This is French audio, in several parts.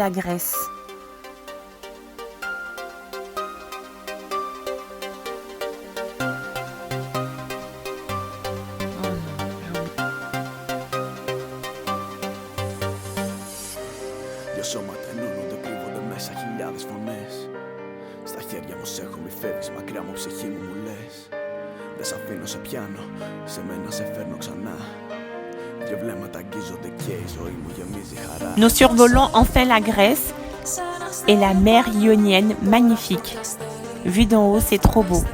la Grèce. Δυο σώματα ενώνονται, κρύβονται μέσα χιλιάδες φωνές. Στα χέρια μου σε έχω, μη φεύγεις μακριά μου, ψυχή μου μου λες. Δεν σ' αφήνω, σε πιάνω, σε μένα σε φέρνω ξανά. Δυο βλέμματα αγγίζονται και η ζωή μου γεμίζει χαρά. Nous survolons enfin la Grèce et la mer Ionienne magnifique. Vu d'en haut, c'est trop beau.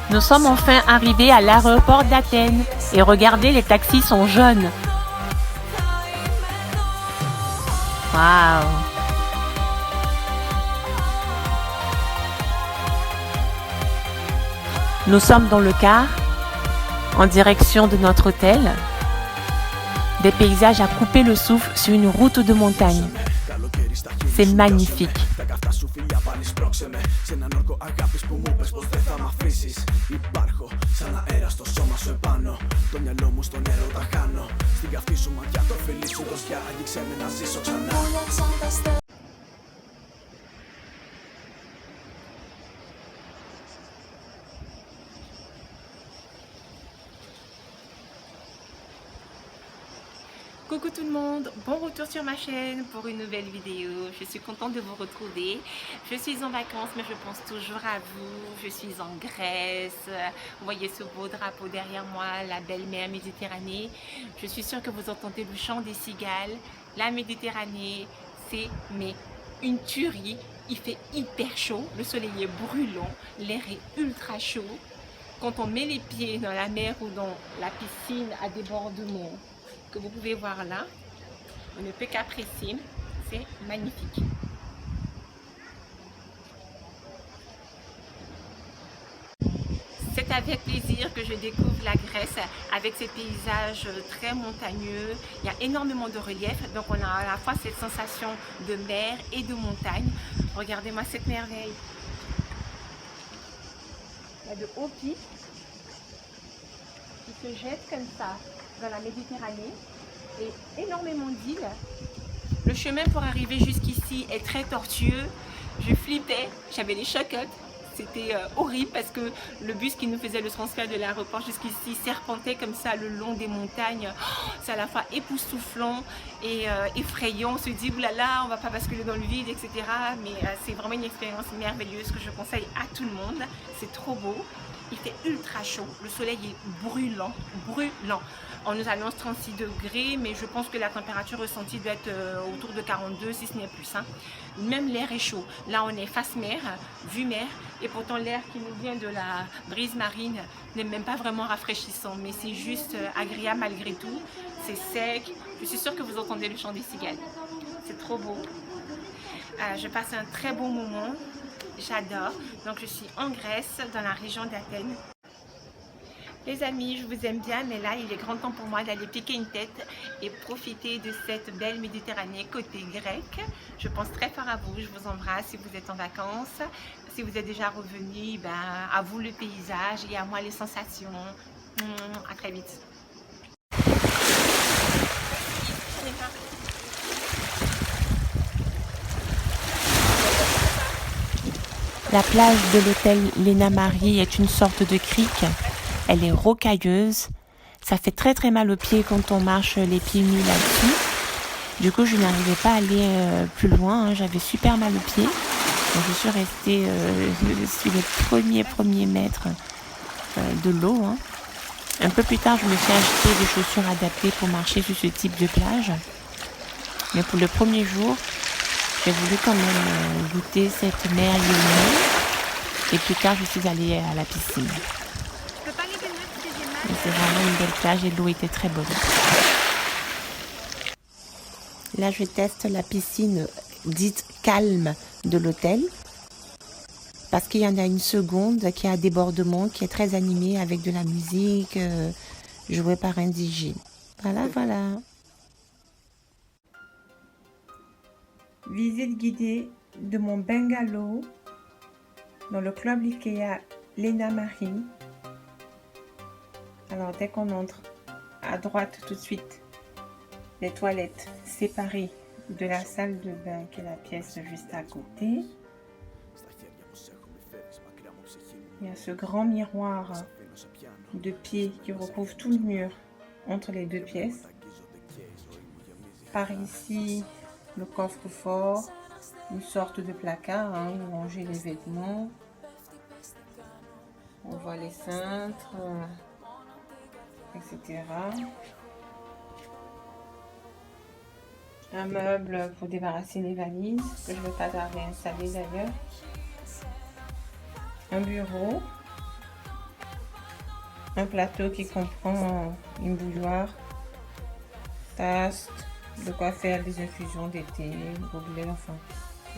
Nous sommes enfin arrivés à l'aéroport d'Athènes et regardez, les taxis sont jaunes. Waouh! Nous sommes dans le car en direction de notre hôtel. Des paysages à couper le souffle sur une route de montagne. C'est magnifique. Coucou tout le monde, bon retour sur ma chaîne pour une nouvelle vidéo. Je suis contente de vous retrouver. Je suis en vacances mais je pense toujours à vous. Je suis en Grèce. Vous voyez ce beau drapeau derrière moi, la belle mer Méditerranée. Je suis sûre que vous entendez le chant des cigales. La Méditerranée, c'est une tuerie. Il fait hyper chaud, le soleil est brûlant, l'air est ultra chaud. Quand on met les pieds dans la mer ou dans la piscine à débordement, que vous pouvez voir là, on ne peut qu'apprécier, c'est magnifique. C'est avec plaisir que je découvre la Grèce avec ses paysages très montagneux. Il y a énormément de relief, donc on a à la fois cette sensation de mer et de montagne. Regardez-moi cette merveille. Il y a de hauts pics qui se jettent comme ça dans la Méditerranée et énormément d'îles. Le chemin pour arriver jusqu'ici est très tortueux. Je flippais, j'avais les chocottes. C'était horrible parce que le bus qui nous faisait le transfert de l'aéroport jusqu'ici serpentait comme ça le long des montagnes. Oh, c'est à la fois époustouflant et effrayant. On se dit, oulala, on va pas basculer dans le vide, etc. Mais c'est vraiment une expérience merveilleuse que je conseille à tout le monde. C'est trop beau. Il fait ultra chaud, le soleil est brûlant, brûlant. On nous annonce 36 degrés, mais je pense que la température ressentie doit être autour de 42, si ce n'est plus. Hein. Même l'air est chaud. Là, on est face mer, vue mer, et pourtant l'air qui nous vient de la brise marine n'est même pas vraiment rafraîchissant, mais c'est juste agréable malgré tout. C'est sec. Je suis sûre que vous entendez le chant des cigales. C'est trop beau. Je passe un très bon moment. J'adore. Donc je suis en Grèce, dans la région d'Athènes. Les amis, je vous aime bien, mais là, il est grand temps pour moi d'aller piquer une tête et profiter de cette belle Méditerranée côté grec. Je pense très fort à vous. Je vous embrasse si vous êtes en vacances. Si vous êtes déjà revenu, ben, à vous le paysage et à moi les sensations. À très vite. La plage de l'hôtel Lena Marie est une sorte de crique. Elle est rocailleuse. Ça fait très très mal aux pieds quand on marche les pieds nus là-dessus. Du coup, je n'arrivais pas à aller plus loin. Hein. J'avais super mal aux pieds. Donc, je suis restée sur les premiers mètres de l'eau. Hein. Un peu plus tard, je me suis acheté des chaussures adaptées pour marcher sur ce type de plage. Mais pour le premier jour, j'ai voulu quand même goûter cette mer ionienne. Et plus tard, je suis allée à la piscine. Mais c'est vraiment une belle plage et l'eau était très bonne. Là, je teste la piscine dite calme de l'hôtel. Parce qu'il y en a une seconde qui a un débordement, qui est très animée avec de la musique jouée par un DJ. Voilà, voilà. Visite guidée de mon bungalow dans le club Ikea Lena Marie. Alors, dès qu'on entre à droite tout de suite, les toilettes séparées de la salle de bain qui est la pièce juste à côté. Il y a ce grand miroir de pied qui recouvre tout le mur entre les deux pièces. Par ici, le coffre-fort, une sorte de placard où ranger les vêtements. On voit les cintres, etc. Un meuble pour débarrasser les valises, que je ne vais pas tarder à installer d'ailleurs. Un bureau. Un plateau qui comprend une bouilloire, tasse, de quoi faire des infusions d'été, gobelet, enfin,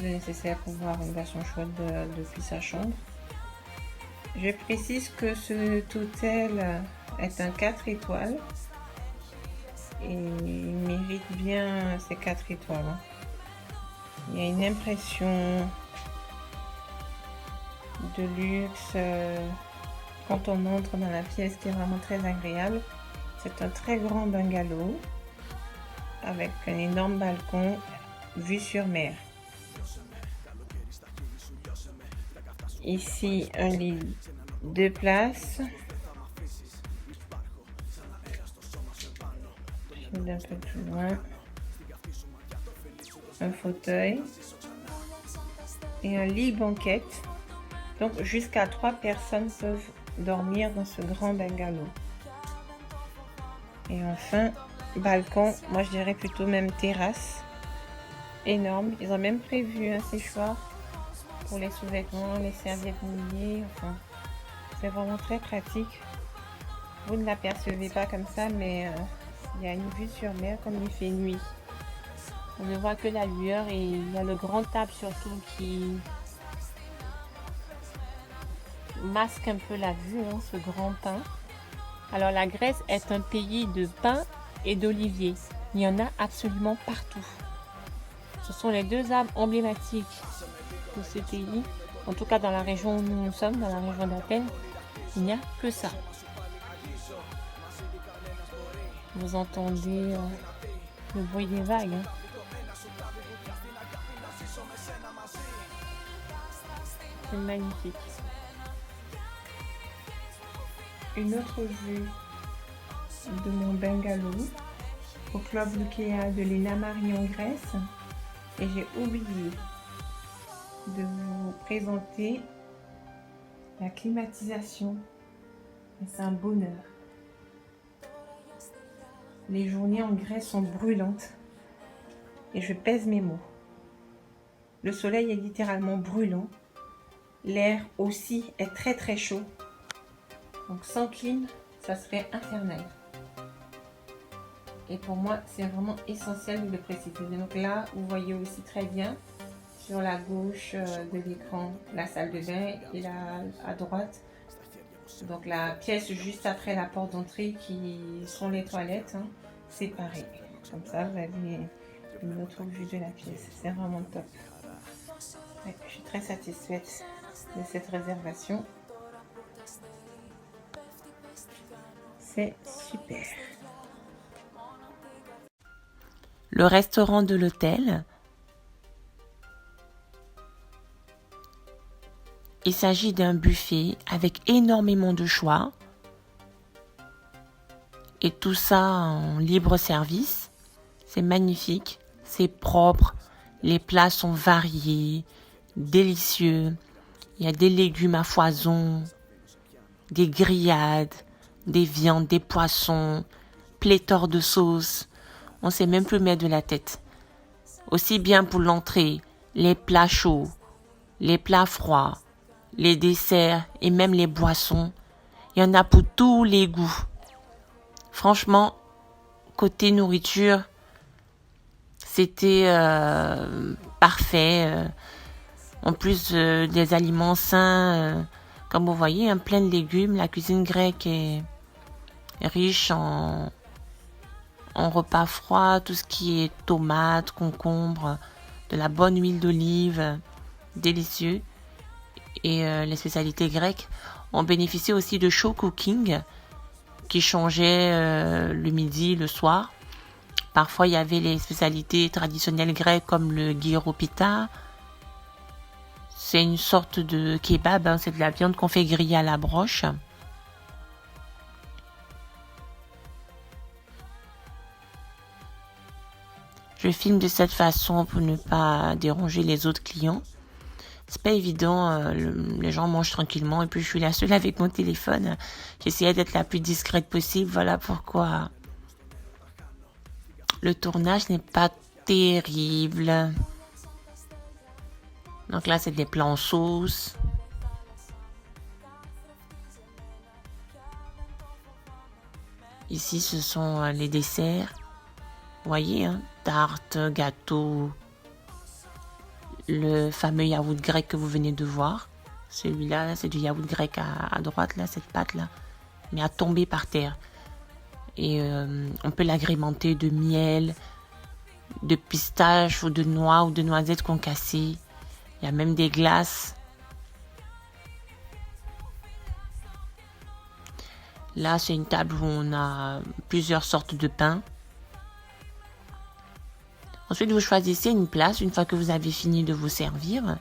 le nécessaire pour boire une version chaude depuis sa chambre. Je précise que cet hôtel est un 4 étoiles et il mérite bien ces 4 étoiles. Il y a une impression de luxe quand on entre dans la pièce qui est vraiment très agréable. C'est un très grand bungalow avec un énorme balcon vue sur mer. Ici, un lit 2 places. Je vais un peu plus loin. Un fauteuil. Et un lit banquette. Donc, jusqu'à 3 personnes peuvent dormir dans ce grand bungalow. Et enfin, balcon, moi je dirais plutôt même terrasse. Énorme. Ils ont même prévu un séchoir pour les sous-vêtements, les serviettes mouillées. Enfin, c'est vraiment très pratique. Vous ne l'apercevez pas comme ça, mais il y a une vue sur mer comme il fait nuit. On ne voit que la lueur et il y a le grand table surtout qui masque un peu la vue, ce grand pin. Alors la Grèce est un pays de pin et d'olivier. Il y en a absolument partout. Ce sont les 2 arbres emblématiques de ce pays. En tout cas dans la région où nous sommes, dans la région d'Athènes, il n'y a que ça. Vous entendez le bruit des vagues. C'est magnifique. Une autre vue de mon bungalow au club Ikea de Lena Marie en Grèce. Et j'ai oublié de vous présenter la climatisation. C'est un bonheur. Les journées en Grèce sont brûlantes. Et je pèse mes mots. Le soleil est littéralement brûlant. L'air aussi est très très chaud. Donc sans clim, ça serait infernal. Et pour moi, c'est vraiment essentiel de le préciser. Donc là, vous voyez aussi très bien sur la gauche de l'écran la salle de bain et là à droite. Donc la pièce juste après la porte d'entrée qui sont les toilettes séparées. Comme ça, vous avez une autre vue de la pièce. C'est vraiment top. Ouais, je suis très satisfaite de cette réservation. C'est super. Le restaurant de l'hôtel. Il s'agit d'un buffet avec énormément de choix. Et tout ça en libre service. C'est magnifique, c'est propre. Les plats sont variés, délicieux. Il y a des légumes à foison, des grillades, des viandes, des poissons, pléthore de sauces. On ne sait même plus mettre de la tête. Aussi bien pour l'entrée, les plats chauds, les plats froids, les desserts et même les boissons. Il y en a pour tous les goûts. Franchement, côté nourriture, C'était parfait. En plus des aliments sains, comme vous voyez, plein de légumes. La cuisine grecque est riche en repas froids, tout ce qui est tomates, concombres, de la bonne huile d'olive, délicieux. Et les spécialités grecques ont bénéficié aussi de show cooking qui changeait le midi, le soir. Parfois, il y avait les spécialités traditionnelles grecques comme le gyropita. C'est une sorte de kebab, c'est de la viande qu'on fait griller à la broche. Je filme de cette façon pour ne pas déranger les autres clients. C'est pas évident, les gens mangent tranquillement et puis je suis la seule avec mon téléphone. J'essayais d'être la plus discrète possible, voilà pourquoi le tournage n'est pas terrible. Donc là, c'est des plats en sauce. Ici, ce sont les desserts. Vous voyez, tarte, gâteau, le fameux yaourt grec que vous venez de voir. Celui-là, c'est du yaourt grec à droite, là, cette pâte-là, mais à tomber par terre. Et on peut l'agrémenter de miel, de pistache ou de noix ou de noisettes concassées. Il y a même des glaces. Là, c'est une table où on a plusieurs sortes de pains. Ensuite, vous choisissez une place une fois que vous avez fini de vous servir.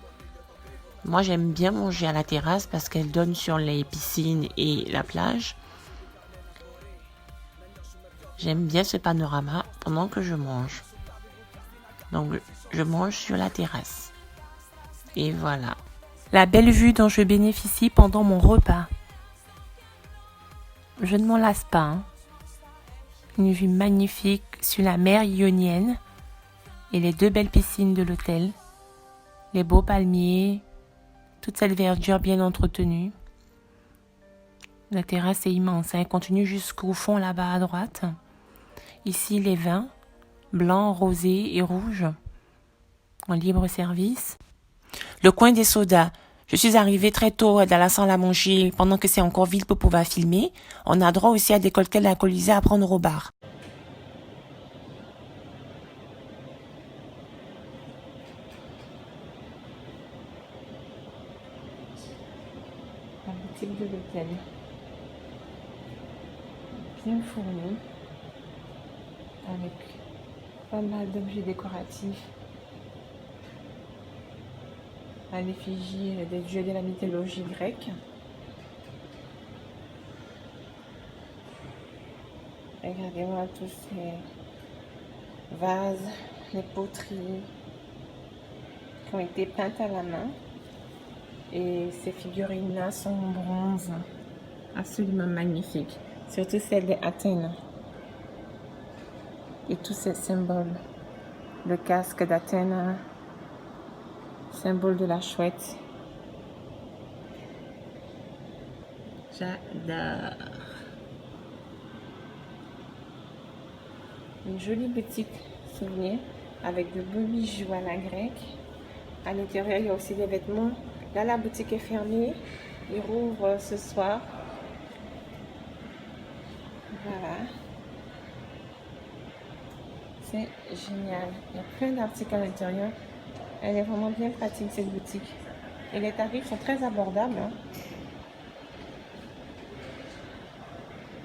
Moi, j'aime bien manger à la terrasse parce qu'elle donne sur les piscines et la plage. J'aime bien ce panorama pendant que je mange. Donc, je mange sur la terrasse. Et voilà. La belle vue dont je bénéficie pendant mon repas. Je ne m'en lasse pas. Une vue magnifique sur la mer Ionienne et les 2 belles piscines de l'hôtel. Les beaux palmiers, toute cette verdure bien entretenue. La terrasse est immense, elle continue jusqu'au fond là-bas à droite. Ici, les vins, blancs, rosés et rouges, en libre service. Le coin des sodas. Je suis arrivée très tôt dans la salle à manger pendant que c'est encore vide pour pouvoir filmer. On a droit aussi à des cocktails alcoolisés à prendre au bar. La boutique de l'hôtel. Bien fournie. Avec pas mal d'objets décoratifs. À l'effigie des dieux de la mythologie grecque. Regardez-moi tous ces vases, les poteries qui ont été peintes à la main. Et ces figurines-là sont en bronze, absolument magnifiques. Surtout celle d'Athènes. Et tous ces symboles. Le casque d'Athènes, symbole de la chouette. J'adore. Une jolie boutique souvenir avec de beaux bijoux à la grecque. À l'intérieur, il y a aussi des vêtements. Là, la boutique est fermée. Il rouvre ce soir. Voilà. C'est génial. Il y a plein d'articles à l'intérieur. Elle est vraiment bien pratique, cette boutique. Et les tarifs sont très abordables.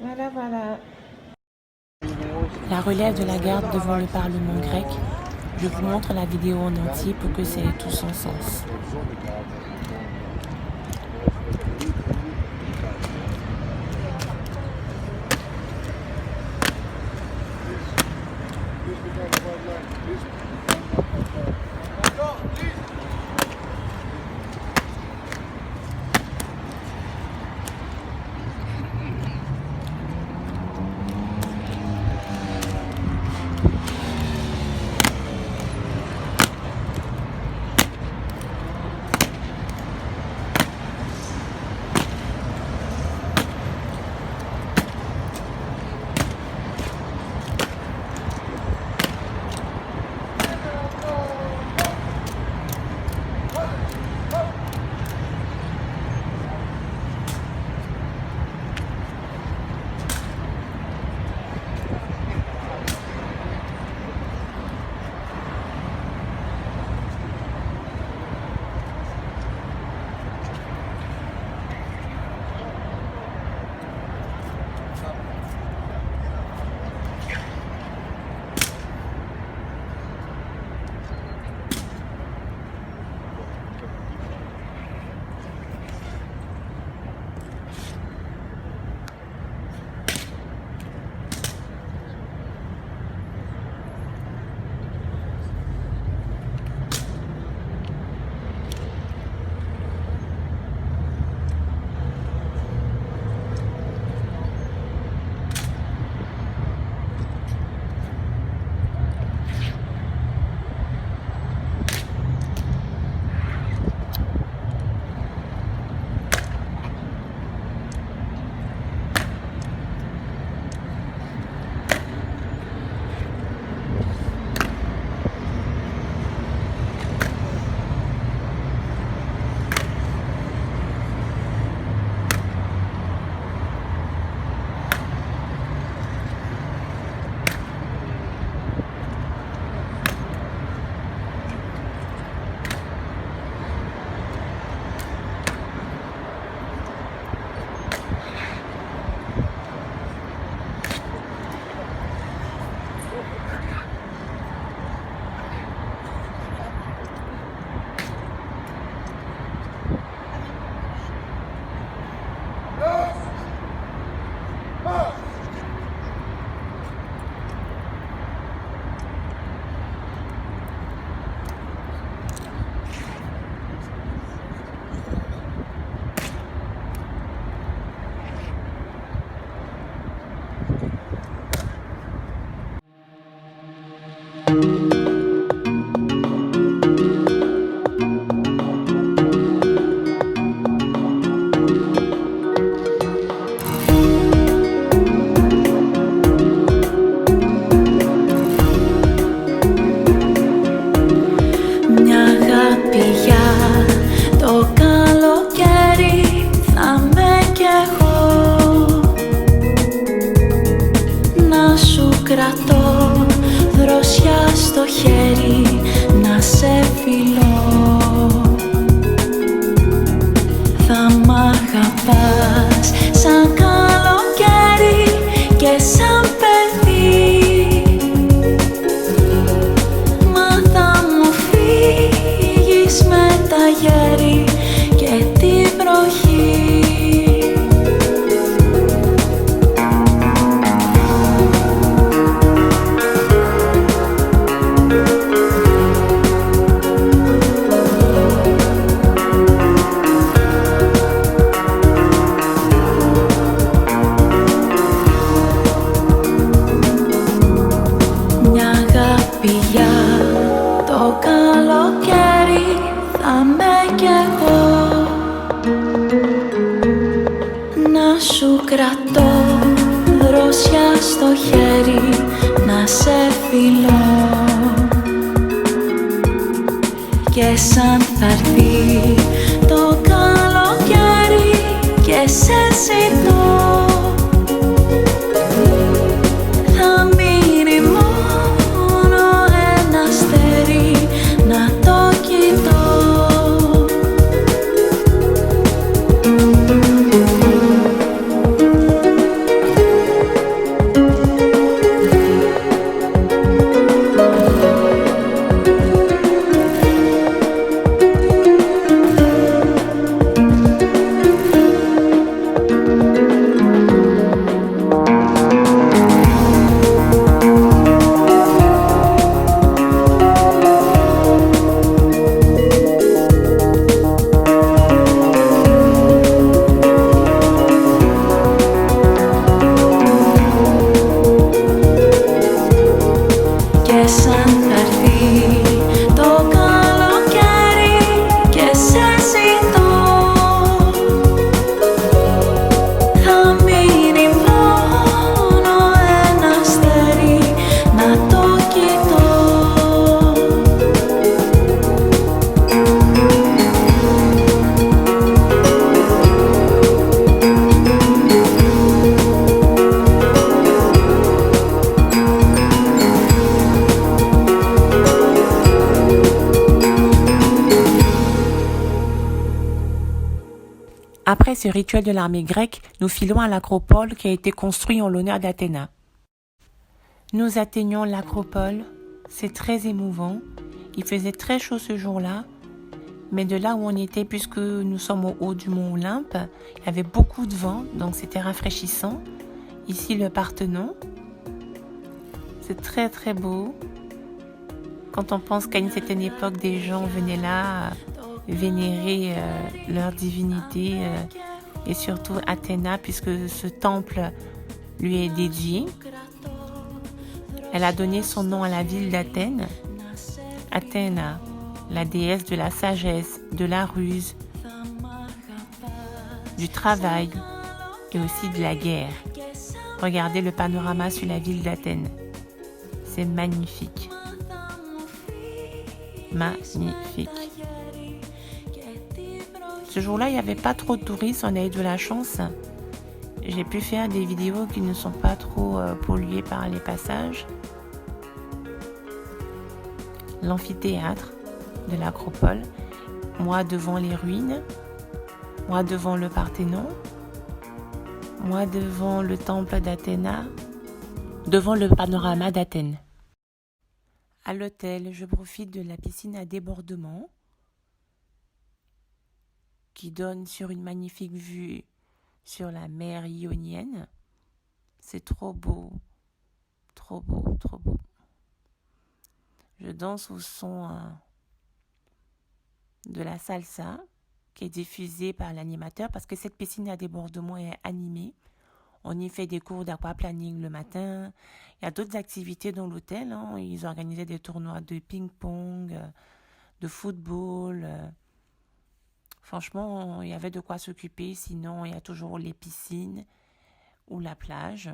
Voilà, voilà. La relève de la garde devant le Parlement grec. Je vous montre la vidéo en entier pour que ça ait tout son sens. φιλώ. Θα μ' αγαπάς σαν καλοκαίρι και σαν παιδί, μα θα μου φύγεις με τα γέρι και την βροχή. Το καλοκαίρι θα με κι εγώ, να σου κρατώ δροσιά στο χέρι, να σε φιλώ. Και σαν θα έρθει το καλοκαίρι και σε ζητώ, θα μείνει μόνο ένα αστέρι να το κοιτώ. Après ce rituel de l'armée grecque, nous filons à l'acropole qui a été construit en l'honneur d'Athéna. Nous atteignons l'acropole, c'est très émouvant. Il faisait très chaud ce jour-là, mais de là où on était, puisque nous sommes au haut du mont Olympe, il y avait beaucoup de vent, donc c'était rafraîchissant. Ici le Parthénon, c'est très très beau. Quand on pense qu'à une certaine époque, des gens venaient là vénérer leur divinité et surtout Athéna, puisque ce temple lui est dédié. Elle a donné son nom à la ville d'Athènes. Athéna, la déesse de la sagesse, de la ruse, du travail et aussi de la guerre. Regardez le panorama sur la ville d'Athènes. C'est magnifique. Magnifique. Ce jour-là, il n'y avait pas trop de touristes, on a eu de la chance. J'ai pu faire des vidéos qui ne sont pas trop polluées par les passages. L'amphithéâtre de l'acropole, moi devant les ruines, moi devant le Parthénon, moi devant le temple d'Athéna, devant le panorama d'Athènes. À l'hôtel, je profite de la piscine à débordement qui donne sur une magnifique vue sur la mer Ionienne. C'est trop beau, trop beau, trop beau. Je danse au son de la salsa qui est diffusée par l'animateur parce que cette piscine à débordement est animée. On y fait des cours d'aquaplaning le matin. Il y a d'autres activités dans l'hôtel. Ils organisaient des tournois de ping-pong, de football. Franchement, il y avait de quoi s'occuper. Sinon, il y a toujours les piscines ou la plage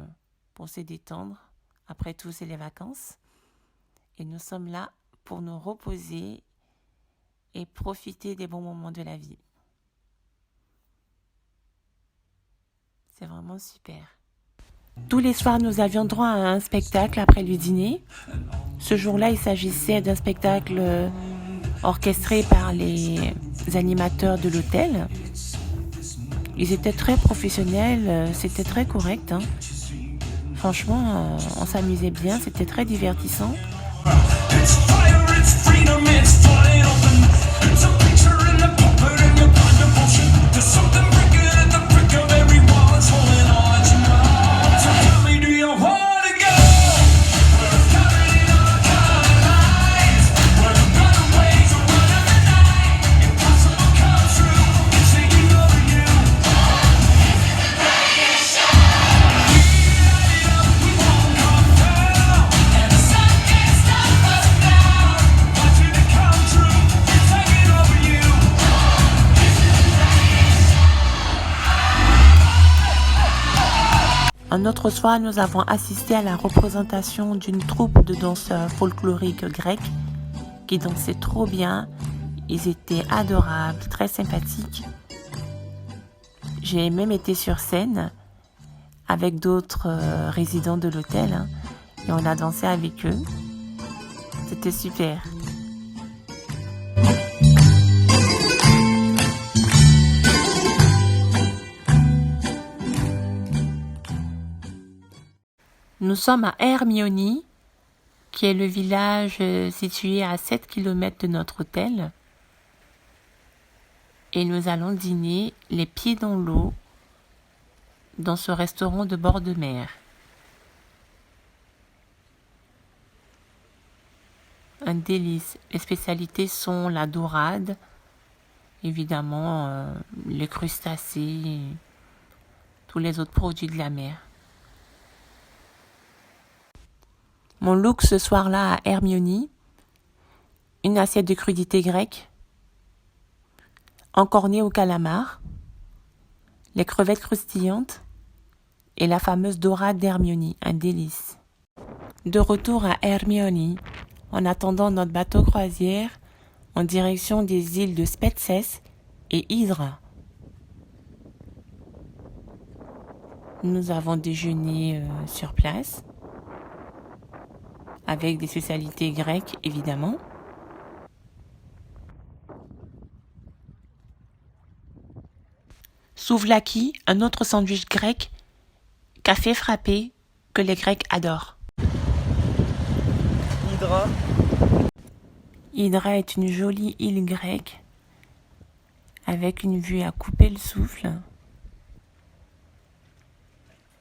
pour se détendre. Après tout, c'est les vacances. Et nous sommes là pour nous reposer et profiter des bons moments de la vie. C'est vraiment super. Tous les soirs, nous avions droit à un spectacle après le dîner. Ce jour-là, il s'agissait d'un spectacle orchestré par les animateurs de l'hôtel. Ils étaient très professionnels, c'était très correct, hein. Franchement, on s'amusait bien, c'était très divertissant. Un autre soir, nous avons assisté à la représentation d'une troupe de danseurs folkloriques grecs qui dansaient trop bien. Ils étaient adorables, très sympathiques. J'ai même été sur scène avec d'autres résidents de l'hôtel, hein, et on a dansé avec eux. C'était super. Nous sommes à Hermione, qui est le village situé à 7 km de notre hôtel. Et nous allons dîner les pieds dans l'eau dans ce restaurant de bord de mer. Un délice. Les spécialités sont la dorade, évidemment les crustacés, tous les autres produits de la mer. Mon look ce soir-là à Hermione, une assiette de crudités grecques, encornée au calamar, les crevettes croustillantes et la fameuse dorade d'Hermione, un délice. De retour à Hermione, en attendant notre bateau croisière en direction des îles de Spetses et Hydra. Nous avons déjeuné sur place, avec des spécialités grecques, évidemment. Souvlaki, un autre sandwich grec, café frappé, que les Grecs adorent. Hydra. Hydra est une jolie île grecque, avec une vue à couper le souffle.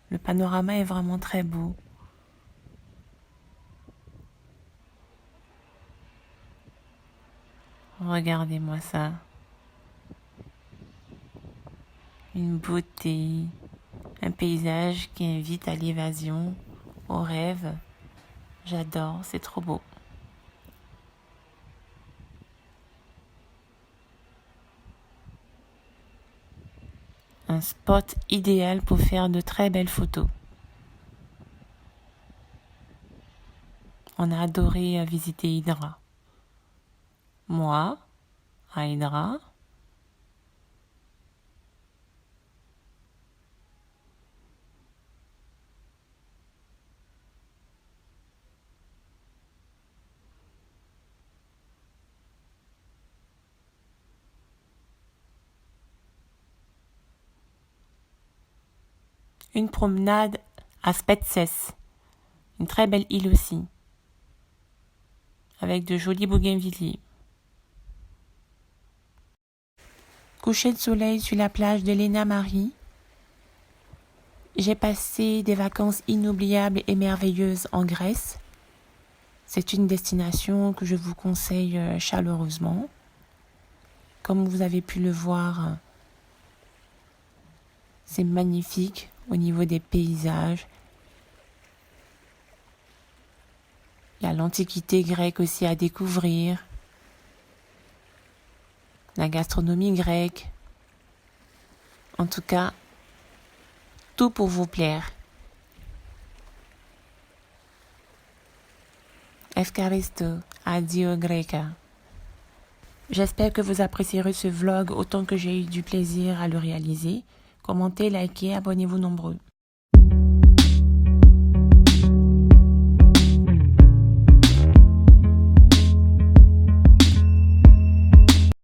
Le panorama est vraiment très beau. Regardez-moi ça. Une beauté, un paysage qui invite à l'évasion, au rêve. J'adore, c'est trop beau. Un spot idéal pour faire de très belles photos. On a adoré visiter Hydra. Moi, à Hydra, une promenade à Spetses, une très belle île aussi, avec de jolis bougainvilliers. Coucher de soleil sur la plage de Lena Marie. J'ai passé des vacances inoubliables et merveilleuses en Grèce. C'est une destination que je vous conseille chaleureusement. Comme vous avez pu le voir, c'est magnifique au niveau des paysages. Il y a l'antiquité grecque aussi à découvrir. La gastronomie grecque. En tout cas, tout pour vous plaire. Efkaristo, adio Greca. J'espère que vous apprécierez ce vlog autant que j'ai eu du plaisir à le réaliser. Commentez, likez, abonnez-vous nombreux.